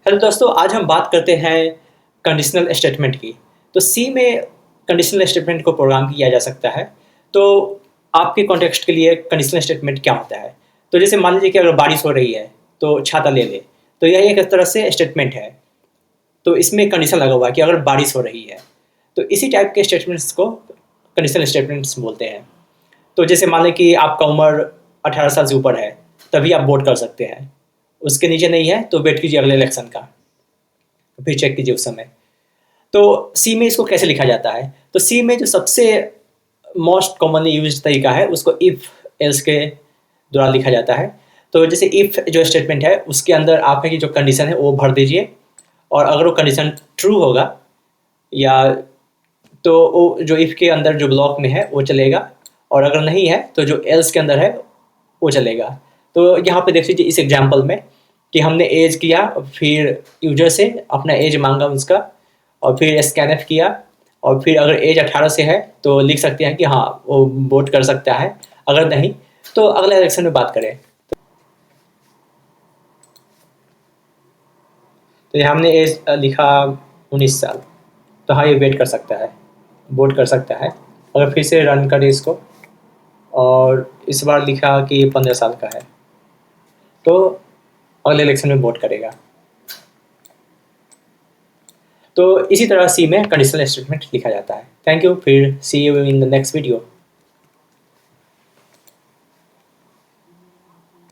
Hello दोस्तों, आज हम बात करते हैं कंडीशनल स्टेटमेंट की। तो सी में कंडीशनल स्टेटमेंट को प्रोग्राम किया जा सकता है। तो आपके कॉन्टेक्स्ट के लिए कंडीशनल स्टेटमेंट क्या होता है? तो जैसे मान लीजिए कि अगर बारिश हो रही है तो छाता ले ले, तो यह एक तरह से स्टेटमेंट है। तो इसमें कंडीशन लगा हुआ है कि अगर बारिश हो रही है, तो इसी टाइप के स्टेटमेंट्स को कंडीशनल स्टेटमेंट्स बोलते हैं। तो जैसे मान लें कि आपका उम्र 18 साल से ऊपर है, तभी आप वोट कर सकते हैं। उसके नीचे नहीं है तो वेट कीजिए अगले इलेक्शन का, फिर चेक कीजिए उस समय। तो सी में इसको कैसे लिखा जाता है? तो सी में जो सबसे मोस्ट कॉमनली यूज तरीका है उसको इफ़ एल्स के द्वारा लिखा जाता है। तो जैसे इफ़ जो स्टेटमेंट है उसके अंदर आप है कि जो कंडीशन है वो भर दीजिए, और अगर वो कंडीशन ट्रू होगा या तो वो जो इफ़ के अंदर जो ब्लॉक में है वो चलेगा, और अगर नहीं है तो जो एल्स के अंदर है वो चलेगा। तो यहाँ पे देख लीजिए इस एग्जाम्पल में कि हमने एज किया, फिर यूजर से अपना एज मांगा उसका, और फिर स्कैनफ किया, और फिर अगर एज 18 से है तो लिख सकते हैं कि हाँ वो वोट कर सकता है, अगर नहीं तो अगले इलेक्शन में बात करें। तो यहाँ हमने एज लिखा 19 साल, तो हाँ ये वेट कर सकता है, वोट कर सकता है। अगर फिर से रन करें इसको और इस बार लिखा कि 15 साल का है, तो अगले इलेक्शन में वोट करेगा। तो इसी तरह सी में कंडीशनल स्टेटमेंट लिखा जाता है। थैंक यू, फिर see you in the next video.